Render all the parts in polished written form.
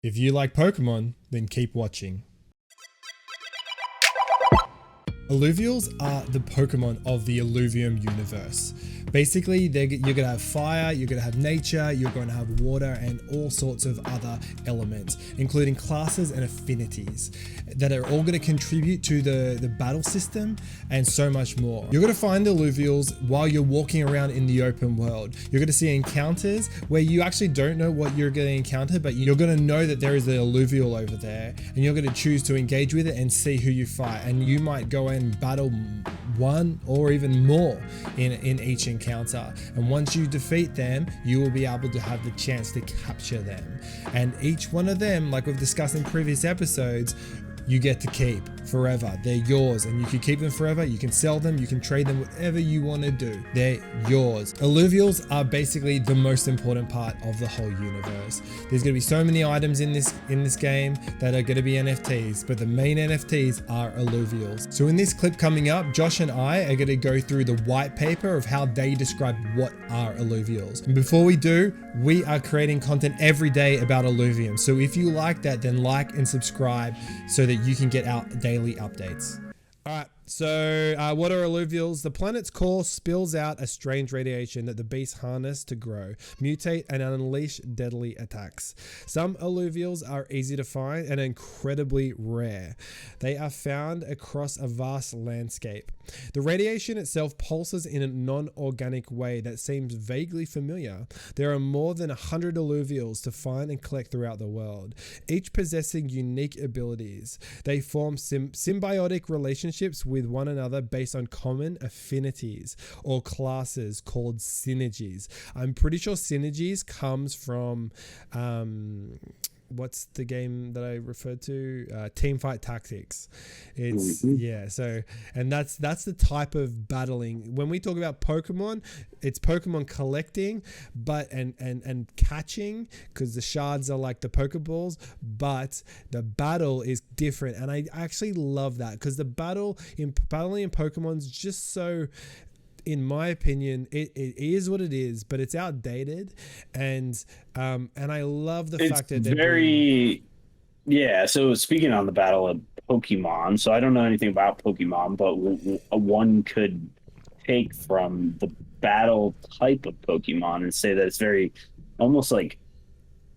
If you like Pokemon, then keep watching. Illuvials are the Pokemon of the Illuvium universe. Basically, you're going to have fire, you're going to have nature, you're going to have water, and all sorts of other elements, including classes and affinities that are all going to contribute to the battle system and so much more. You're going to find the Illuvials while you're walking around in the open world. You're going to see encounters where you actually don't know what you're going to encounter, but you're going to know that there is an Illuvial over there, and you're going to choose to engage with it and see who you fight. And you might go and battle one or even more in each encounter, and once you defeat them, you will be able to have the chance to capture them. And each one of them, like we've discussed in previous episodes, you get to keep forever. They're yours, and you can keep them forever. You can sell them, you can trade them, whatever you want to do. They're yours. Illuvials are basically the most important part of the whole universe. There's going to be so many items in this game that are going to be NFTs, but the main NFTs are Illuvials. So in this clip coming up, Josh and I are going to go through the white paper of how they describe what are Illuvials. And before we do, we are creating content every day about Illuvium. So if you like that, then like and subscribe so that you can get our daily updates. All right. So what are Illuvials? The planet's core spills out a strange radiation that the beasts harness to grow, mutate, and unleash deadly attacks. Some Illuvials are easy to find and incredibly rare. They are found across a vast landscape. The radiation itself pulses in a non-organic way that seems vaguely familiar. There are more than 100 Illuvials to find and collect throughout the world, each possessing unique abilities. They form symbiotic relationships with one another based on common affinities or classes called synergies. I'm pretty sure synergies comes from what's the game that I referred to? Teamfight Tactics. It's yeah. So, and that's the type of battling. When we talk about Pokemon, it's Pokemon collecting, but and catching, because the shards are like the Pokeballs, but the battle is different. And I actually love that, because the battling in Pokemon is just so, in my opinion, it is what it is, but it's outdated, and I love the fact that they're very yeah. So speaking on the battle of Pokemon, so I don't know anything about Pokemon, but one could take from the battle type of Pokemon and say that it's very almost like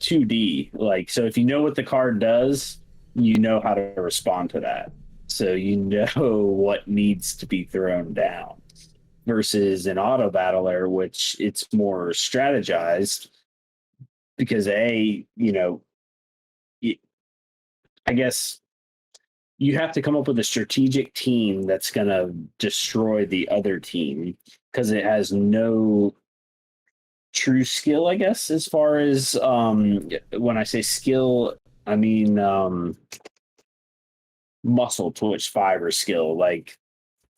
2D. Like, so if you know what the card does, you know how to respond to that. So you know what needs to be thrown down. Versus an auto battler, which it's more strategized, because I guess you have to come up with a strategic team that's going to destroy the other team, because it has no true skill, I guess, as far as when I say skill, I mean muscle twitch fiber skill, like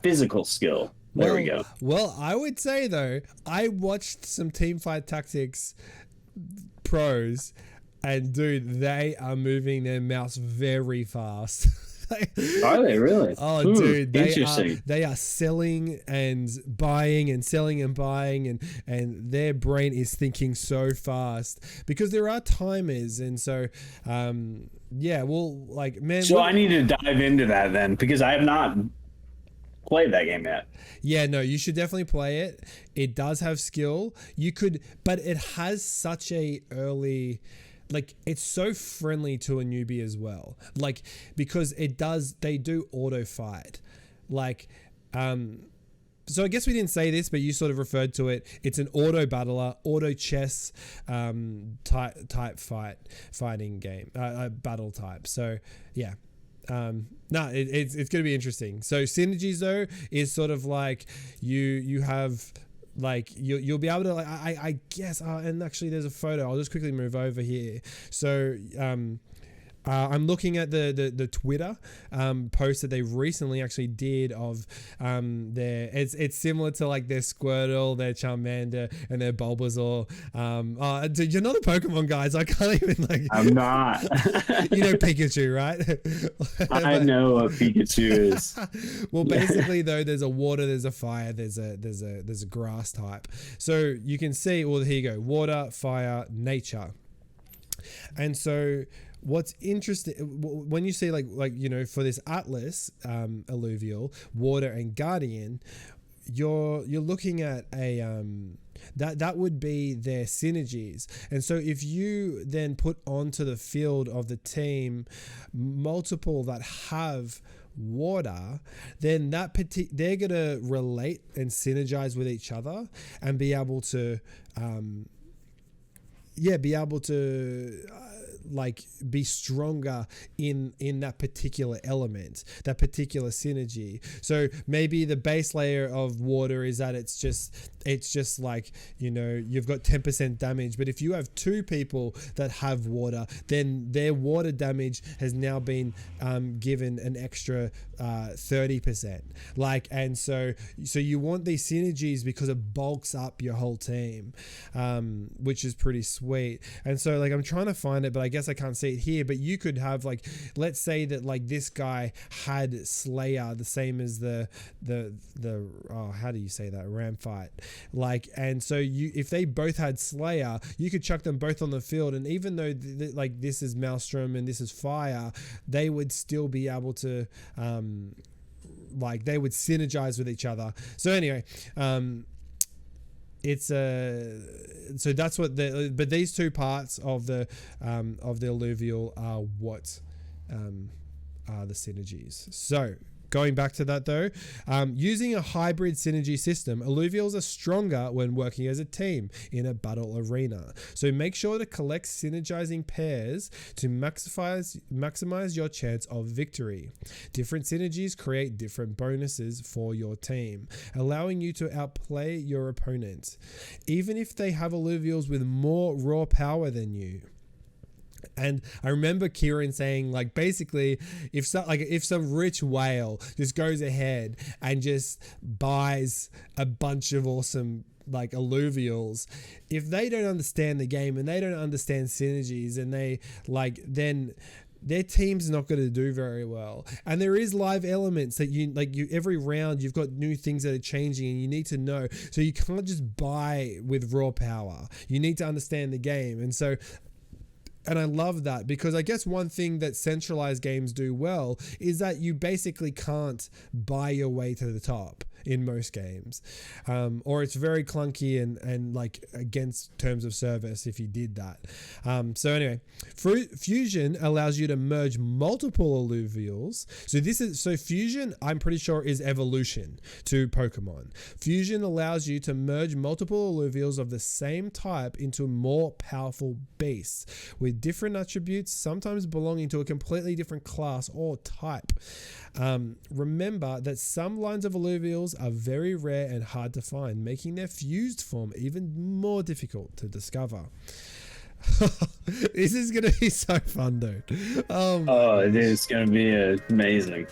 physical skill. There we go. Well, I would say though, I watched some Teamfight Tactics pros, and dude, they are moving their mouse very fast. Are they really? Oh, dude, they are selling and buying and selling and buying, and their brain is thinking so fast, because there are timers, and so yeah, well, like, man. So I need to dive into that then, because I have not played that game yet. Yeah, no, you should definitely play it. It does have skill. You could, but it has such a early, like, it's so friendly to a newbie as well. Like, because they do auto fight. Like, so I guess we didn't say this, but you sort of referred to it. It's an auto battler, auto chess type fighting game, battle type. So yeah. No, it's going to be interesting. So synergies though is sort of like you have, like, you'll be able to, like, I guess, and actually there's a photo. I'll just quickly move over here. So I'm looking at the Twitter post that they recently actually did of it's similar to like their Squirtle, their Charmander, and their Bulbasaur. Dude, you're not a Pokemon guy, so I can't even, like. I'm not. You know Pikachu, right? I know what Pikachu is. Well, basically though, there's a water, there's a fire, there's a grass type. So you can see, well, here you go, water, fire, nature. And so what's interesting when you say like you know, for this Atlas Illuvial, Water and Guardian, you're looking at a that would be their synergies. And so if you then put onto the field of the team multiple that have water, then they're gonna relate and synergize with each other and be able to like be stronger in that particular element, that particular synergy. So maybe the base layer of water is that it's just like, you know, you've got 10% damage, but if you have two people that have water, then their water damage has now been given an extra 30%. Like, and so you want these synergies because it bulks up your whole team, which is pretty sweet. And so like I'm trying to find it, but I guess I can't see it here. But you could have, like, let's say that like this guy had Slayer, the same as the how do you say that, Rampart, like, and so if they both had Slayer, you could chuck them both on the field, and even though like this is Maelstrom and this is Fire, they would still be able to like they would synergize with each other. So anyway, it's so that's what but these two parts of the Illuvial are what are the synergies. So going back to that though, using a hybrid synergy system, Illuvials are stronger when working as a team in a battle arena. So make sure to collect synergizing pairs to maximize your chance of victory. Different synergies create different bonuses for your team, allowing you to outplay your opponent, even if they have Illuvials with more raw power than you. And I remember Kieran saying, like, basically, if some rich whale just goes ahead and just buys a bunch of awesome like Illuvials, if they don't understand the game and they don't understand synergies, and they like, then their team's not going to do very well. And there is live elements that you every round you've got new things that are changing, and you need to know. So you can't just buy with raw power. You need to understand the game. And I love that, because I guess one thing that centralized games do well is that you basically can't buy your way to the top in most games, or it's very clunky and like against terms of service if you did that. So anyway, Fusion allows you to merge multiple Illuvials. So Fusion, I'm pretty sure, is evolution to Pokemon. Fusion allows you to merge multiple Illuvials of the same type into more powerful beasts with different attributes, sometimes belonging to a completely different class or type. Remember that some lines of Illuvials are very rare and hard to find, making their fused form even more difficult to discover. This is going to be so fun, dude. Oh, it is going to be amazing.